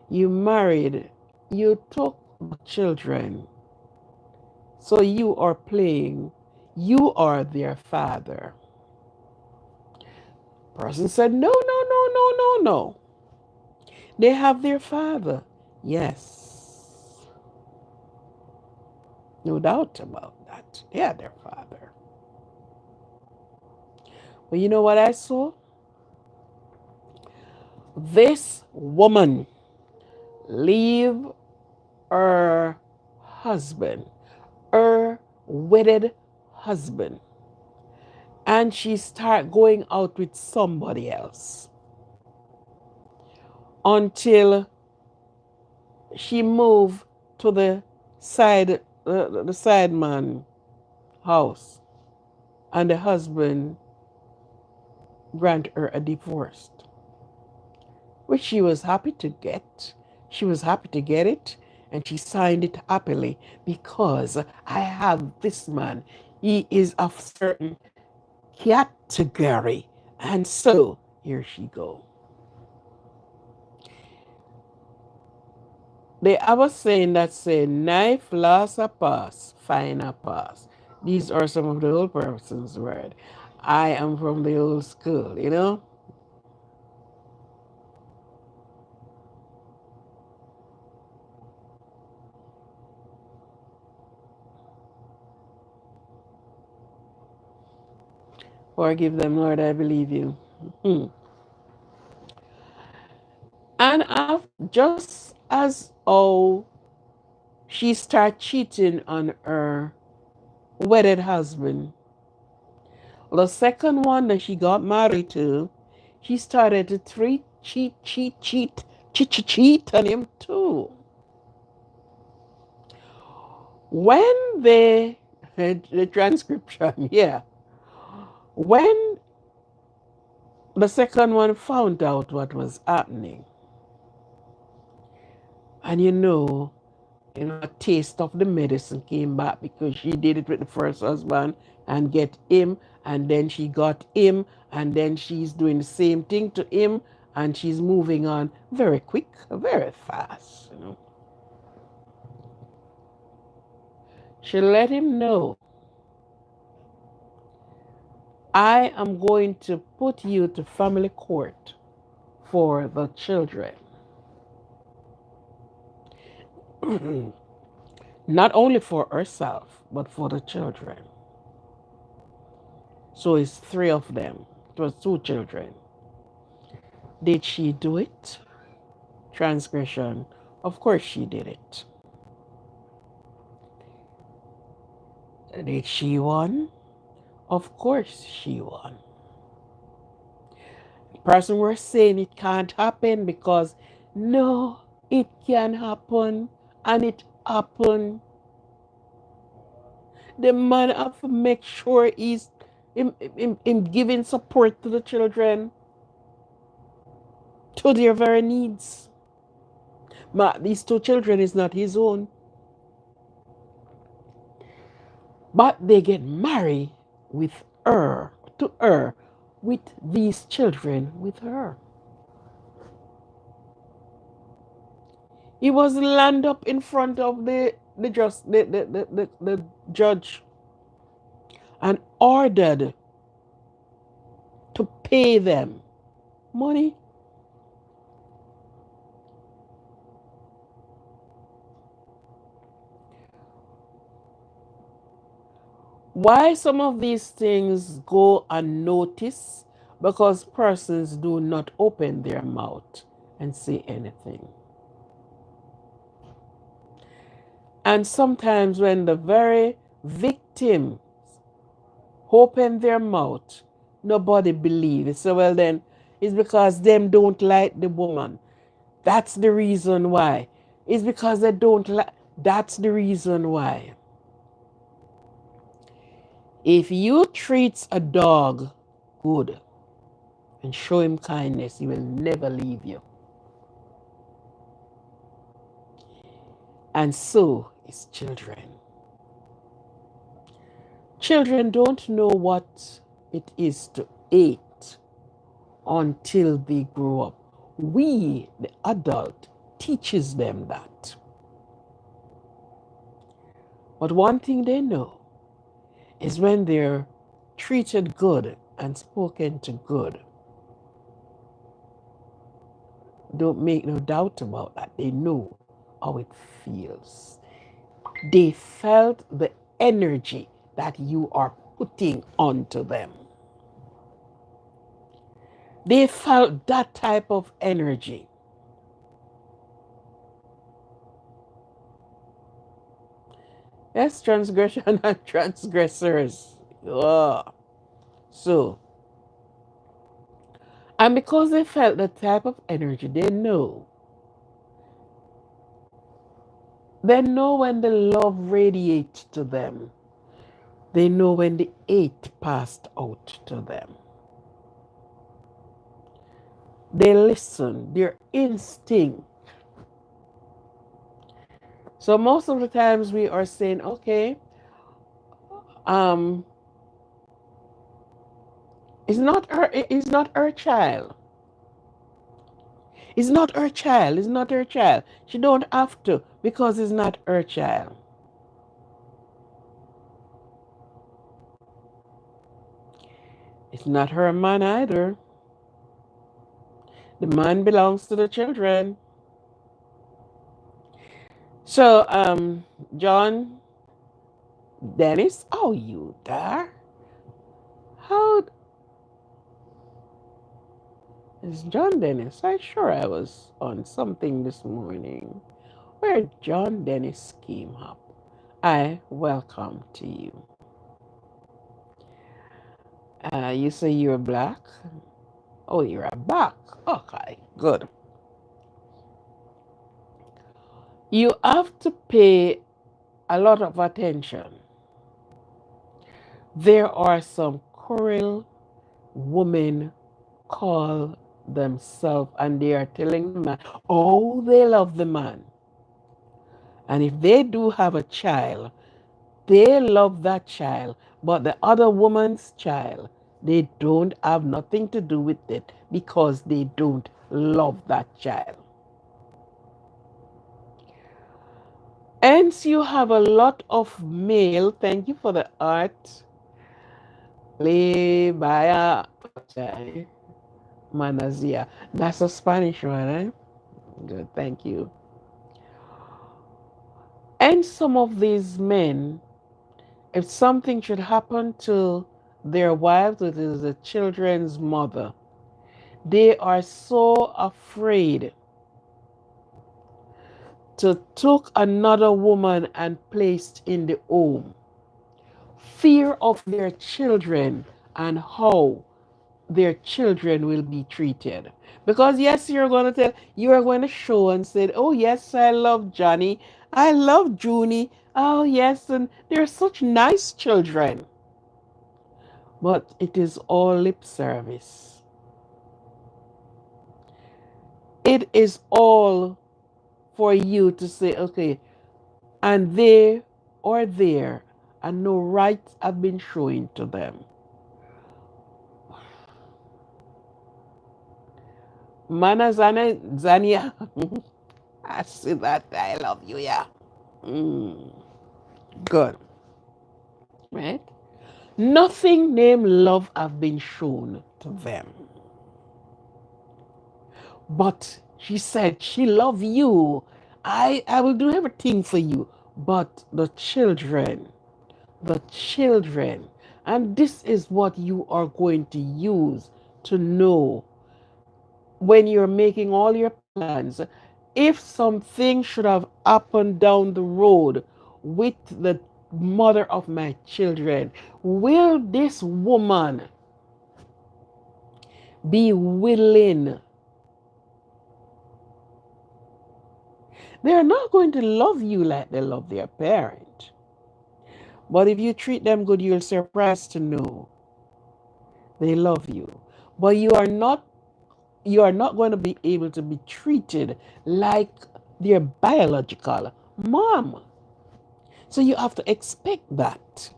you married, you took children. So you are playing, you are their father. Person said, no, no, no, no, no, no. They have their father. Yes, no doubt about that. They are their father. But you know what I saw? This woman leave her husband, her wedded husband, and she start going out with somebody else until she moved to the side man house, and the husband grant her a divorce, which she was happy to get. She was happy to get it, and she signed it happily because I have this man. He is of certain category, and so here she go. They have a saying that say, knife lost a pass, fine a pass. These are some of the old person's word. I am from the old school, you know? Forgive them, Lord, I believe you. Hmm. And just as she started cheating on her wedded husband, the second one that she got married to, she started to cheat on him too. When the transcription, yeah, when the second one found out what was happening, and a taste of the medicine came back because she did it with the first husband and get him, and then she got him, and then she's doing the same thing to him, and she's moving on very quick, very fast. She let him know, I am going to put you to family court for the children. Not only for herself, but for the children. So it's three of them. It was two children. Did she do it? Transgression. Of course she did it. Did she won? Of course she won. The person were saying it can't happen because no, it can happen, and it happened. The man have to make sure he's him giving support to the children. to their very needs. These two children is not his own, but they get married with her, to her, with these children with her. He was lined up in front of the judge and ordered to pay them money. Why some of these things go unnoticed? Because persons do not open their mouth and say anything. And sometimes when the very victim open their mouth, nobody believes. So well then, it's because them don't like the woman. That's the reason why. It's because they don't like. That's the reason why. If you treat a dog good and show him kindness, he will never leave you. And so is children. Children don't know what it is to hate until they grow up. We, the adult, teaches them that. But one thing they know is when they're treated good and spoken to good, don't make no doubt about that. They know how it feels. They felt the energy that you are putting onto them. They felt that type of energy. Yes, transgression and transgressors. Ugh. So, and because they felt the type of energy, they know. They know when the love radiates to them. They know when the hate passed out to them. They listen, their instinct. So most of the times we are saying, okay, it's not her child. It's not her child. It's not her child. She don't have to because it's not her child. It's not her man either. The man belongs to the children. So, John Dennis, oh, you there? How is John Dennis? I'm sure I was on something this morning where John Dennis came up. I welcome to you. You say you're black? Oh, you're a black. Okay, good. You have to pay a lot of attention. There are some cruel women call themselves and they are telling the man, oh, they love the man. And if they do have a child, they love that child, but the other woman's child, they don't have nothing to do with it because they don't love that child. Hence, you have a lot of male, thank you for the art, Lebaya Manazia. That's a Spanish one, eh? Good, thank you. And some of these men, if something should happen to their wives, it is the children's mother, they are so afraid to take another woman and placed in the home. Fear of their children and how their children will be treated. Because yes, you are going to show and say, oh yes, I love Johnny, I love Junie, oh yes, and they're such nice children. But it is all lip service. it is all for you to say, okay, and they are there, and no rights have been shown to them. Mana Zania, I see that. I love you, yeah. Mm, good, right? Nothing named love have been shown to them. But she said she love you. I will do everything for you. But the children, and this is what you are going to use to know when you're making all your plans. If something should have happened down the road with the mother of my children, will this woman be willing? They're not going to love you like they love their parent. But if you treat them good, you'll surprised to know they love you. But you are not going to be able to be treated like their biological mom. So you have to expect that.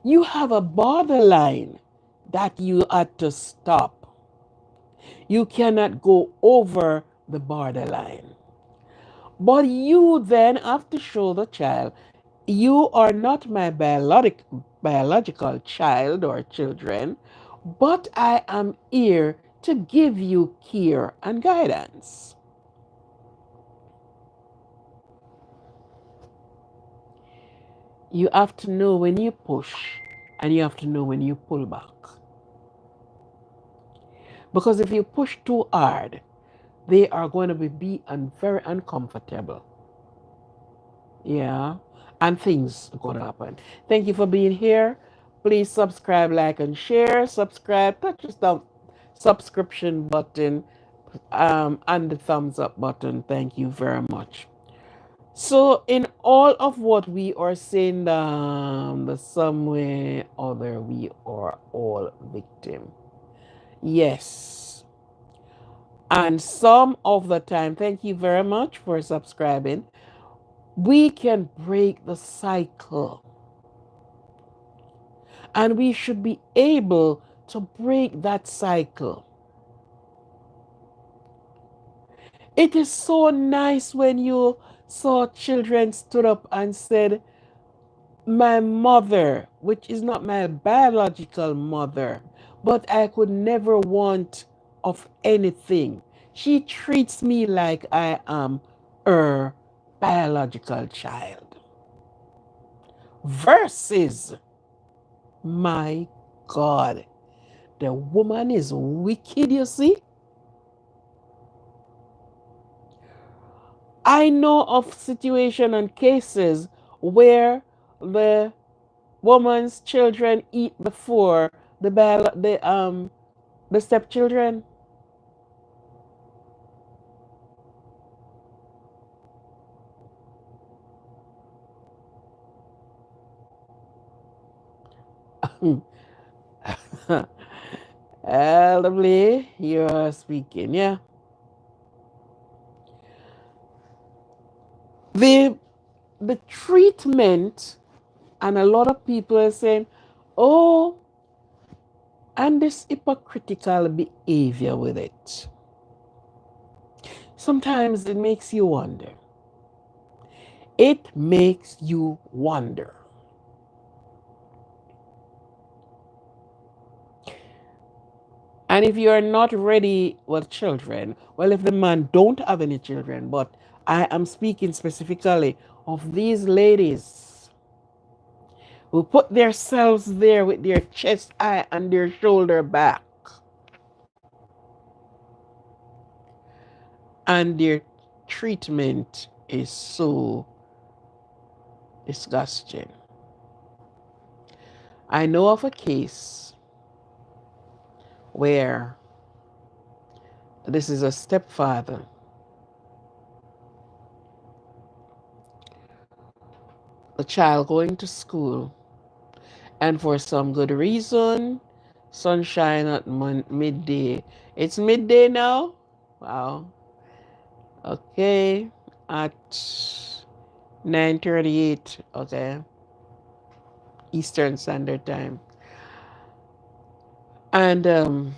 You have a borderline that you had to stop. You cannot go over the borderline. But you then have to show the child, you are not my biological child or children, but I am here to give you care and guidance. You have to know when you push and you have to know when you pull back. Because if you push too hard, they are going to be very uncomfortable. Yeah. And things are going to happen. Thank you for being here. Please subscribe, like, and share. Subscribe. Touch the subscription button and the thumbs up button. Thank you very much. So, in all of what we are saying, the some way or other, we are all victim. Yes. And some of the time, thank you very much for subscribing. We can break the cycle. And we should be able to break that cycle. It is so nice when you saw children stood up and said, my mother, which is not my biological mother, but I could never want of anything. She treats me like I am her biological child. Versus, my God, the woman is wicked, you see? I know of situations and cases where the woman's children eat before the stepchildren. Elderly, you are speaking, yeah. The the treatment, and a lot of people are saying, oh, and this hypocritical behavior with it. Sometimes it makes you wonder. It makes you wonder. And if you are not ready with children, well, if the man don't have any children, but I am speaking specifically of these ladies who put themselves there with their chest high and their shoulder back, and their treatment is so disgusting. I know of a case where this is a stepfather. The child going to school, and for some good reason, sunshine at midday. It's midday now. Wow. Okay. At 9:38. Okay. Eastern Standard Time. And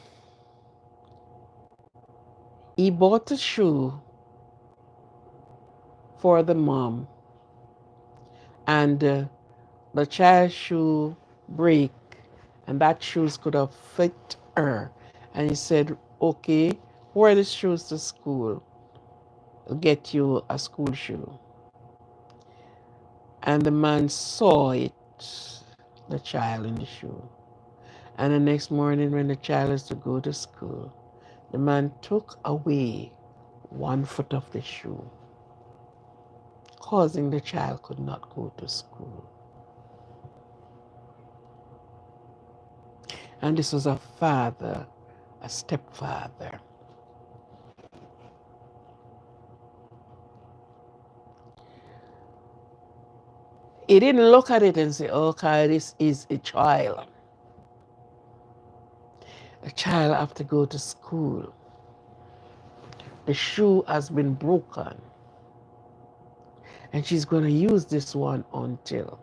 he bought a shoe for the mom, and the child's shoe break, and that shoes could have fit her. And he said, "Okay, wear the shoes to school. I'll get you a school shoe." And the man saw it, the child in the shoe. And the next morning, when the child is to go to school, the man took away one foot of the shoe, causing the child could not go to school. And this was a father, a stepfather. He didn't look at it and say, okay, this is a child. The child have to go to school. The shoe has been broken. And she's going to use this one until.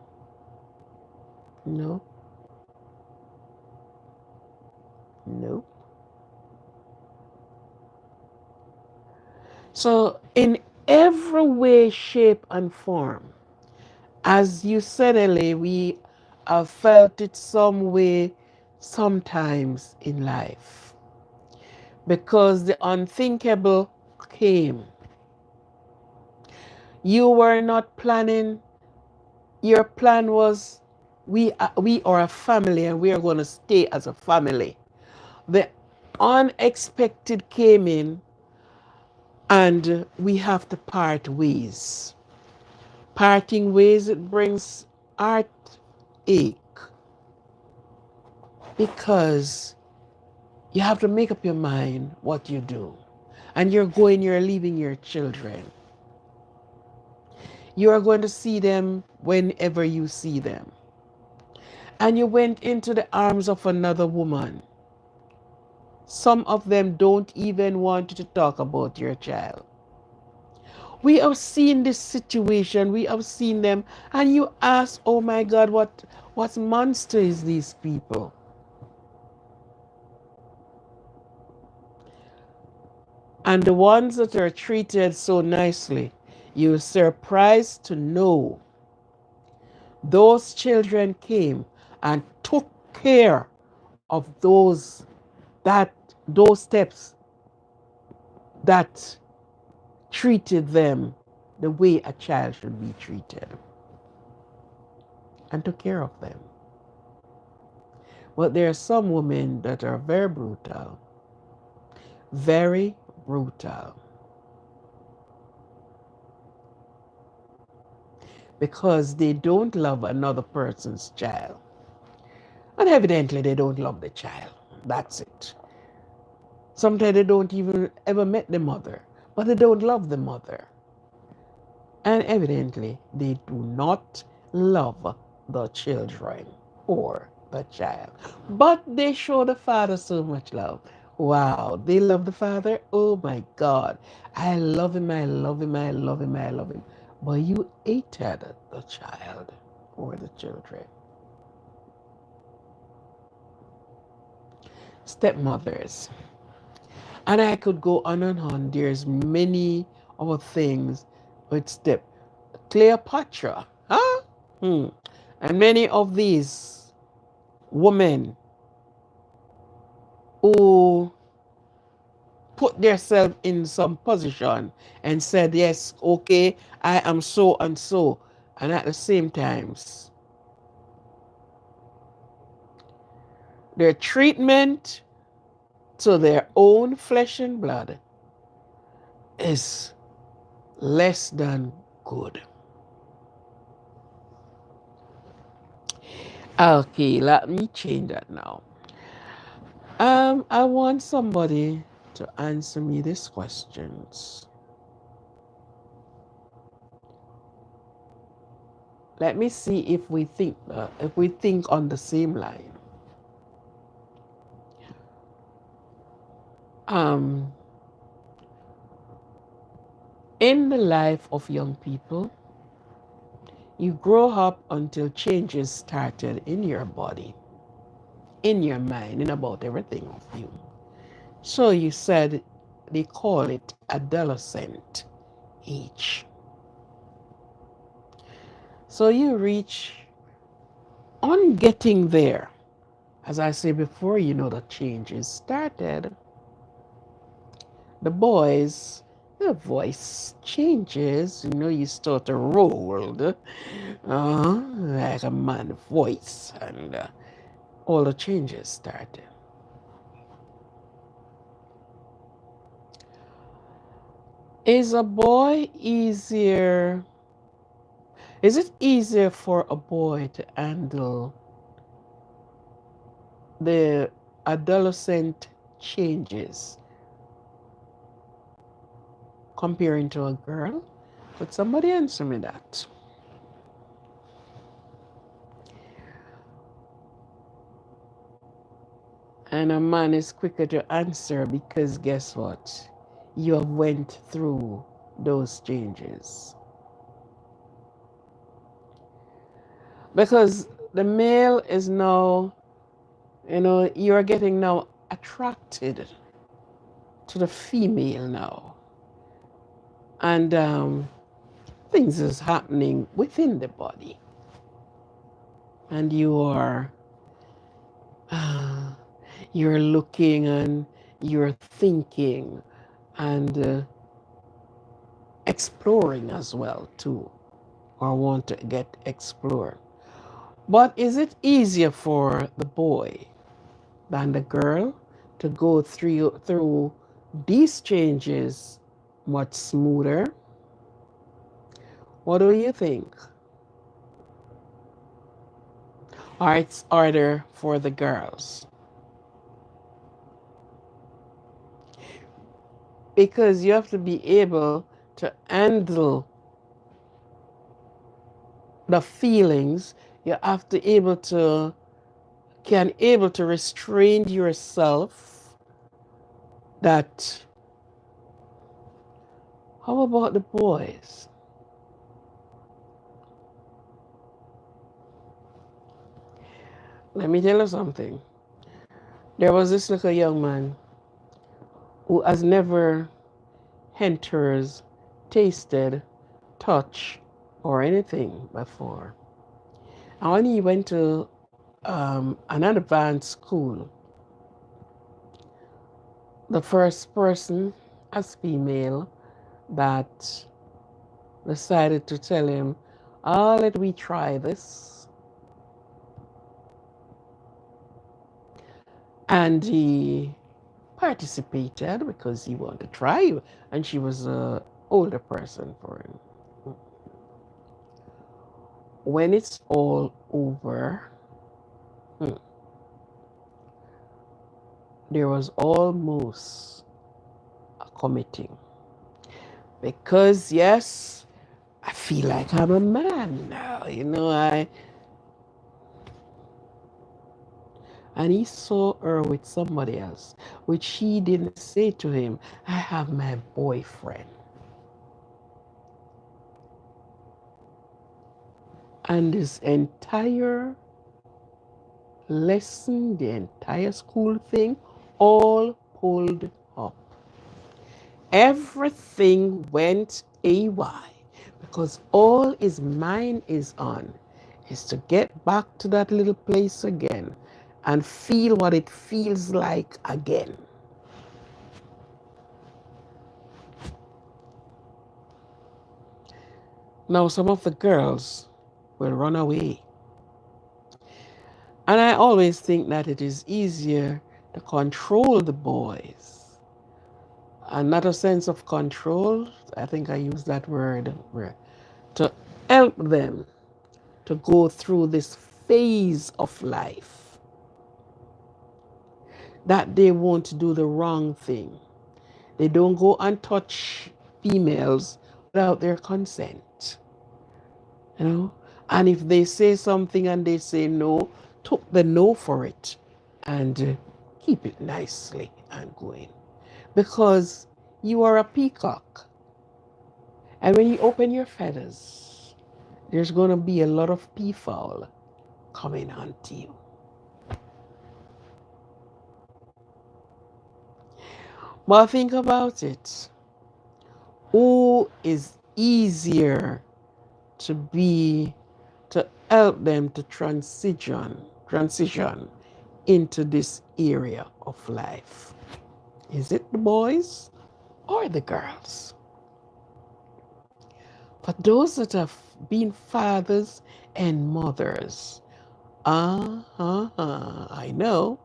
No, no. So in every way, shape, and form, as you said, Ellie, we have felt it some way sometimes in life. Because the unthinkable came. You were not planning. Your plan was, we are a family and we are going to stay as a family. The unexpected came in and we have to part ways. Parting ways, it brings heartache because you have to make up your mind what you do. And you're leaving your children. You are going to see them whenever you see them. And you went into the arms of another woman. Some of them don't even want you to talk about your child. We have seen this situation, we have seen them, and you ask, oh my God, what monster is these people? And the ones that are treated so nicely, you're surprised to know those children came and took care of those steps that treated them the way a child should be treated and took care of them. But there are some women that are very brutal, because they don't love another person's child. And evidently they don't love the child. That's it. Sometimes they don't even ever met the mother, but they don't love the mother. And evidently they do not love the children or the child. But they show the father so much love. Wow, they love the father. Oh my God. I love him, I love him, I love him, I love him. But you hated the child or the children. Stepmothers. And I could go on and on. There's many other things with step. Cleopatra, huh? And many of these women who put themselves in some position and said, yes, okay, I am so and so. And at the same times, their treatment to their own flesh and blood is less than good. Okay, let me change that now. I want somebody to answer me these questions. Let me see if we think on the same line. Um, In the life of young people, you grow up until changes started in your body, in your mind, and about everything of you. So you said they call it adolescent age. So you reach, on getting there, as I said before, you know the changes started. The boys, their voice changes, you know, you start to roll like a man's voice, and all the changes started. Is a boy easier? Is it easier for a boy to handle the adolescent changes comparing to a girl? Could somebody answer me that? And a man is quicker to answer because guess what? You have went through those changes. Because the male is now, you know, you're getting now attracted to the female now. And things is happening within the body. And you're looking and you're thinking and exploring as well too, or want to get explored. But is it easier for the boy than the girl to go through these changes much smoother? What do you think? Or it's harder for the girls? Because you have to be able to handle the feelings. You have to able to restrain yourself. That, how about the boys? Let me tell you something. There was this little young man who has never enters, tasted, touched, or anything before. And when he went to an advanced school, the first person, as female, that decided to tell him, "Oh, let we try this." And he participated because he wanted to try, and she was an older person for him. When it's all over, there was almost a committing. Because yes, I feel like I'm a man now, you know, and he saw her with somebody else, which she didn't say to him, "I have my boyfriend." And this entire lesson, the entire school thing, all pulled up. Everything went AY because all his mind is on is to get back to that little place again and feel what it feels like again. Now, some of the girls will run away. And I always think that it is easier to control the boys. And not a sense of control, I think I use that word, to help them to go through this phase of life. That they won't do the wrong thing. They don't go and touch females without their consent. You know? And if they say something and they say no, took the no for it and keep it nicely and going. Because you are a peacock. And when you open your feathers, there's going to be a lot of peafowl coming onto you. But think about it. Who is easier to be to help them to transition into this area of life? Is it the boys or the girls? For those that have been fathers and mothers, I know.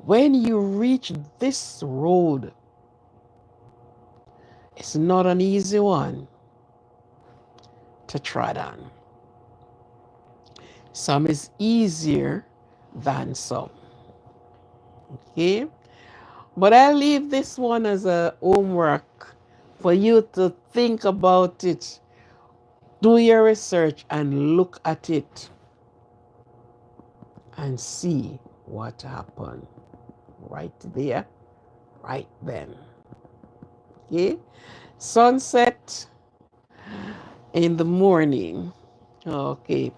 When you reach this road, it's not an easy one to tread on. Some is easier than some. Okay? But I leave this one as a homework for you to think about it. Do your research and look at it and see what happened right there, right then. Okay? Sunset in the morning. Okay.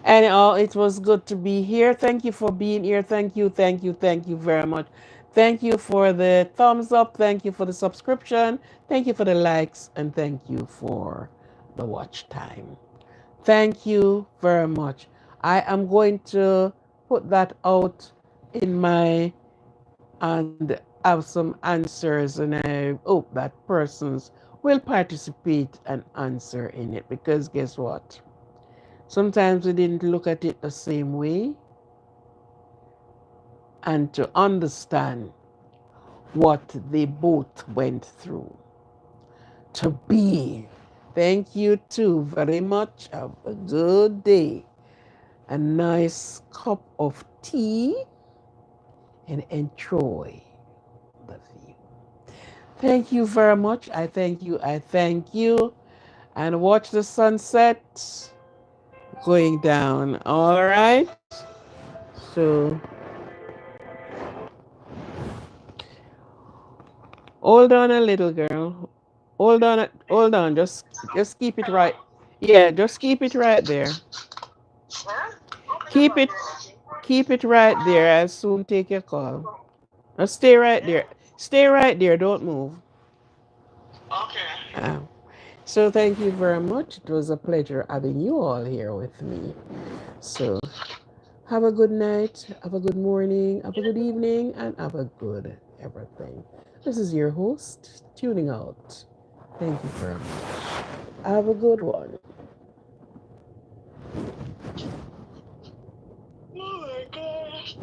And it was good to be here. Thank you for being here. Thank you very much. Thank you for the thumbs up. Thank you for the subscription. Thank you for the likes. And thank you for the watch time. Thank you very much. I am going to put that out in my and have some answers, and I hope that persons will participate and answer in it, because guess what? Sometimes we didn't look at it the same way, and to understand what they both went through. To be. Thank you too very much. Have a good day. A nice cup of tea and enjoy the view. Thank you very much. I thank you. I thank you. And watch the sunset going down. All right. So hold on a little girl. Hold on. Hold on. Just keep it right. Yeah, just keep it right there. Keep it keep it right there. I'll soon take your call. Now stay right there. Stay right there. Don't move. Uh, so thank you very much. It was a pleasure having you all here with me. So have a good night, have a good morning, have a good evening, and have a good everything. This is your host, tuning out. Thank you very much. Have a good one. Oh my gosh.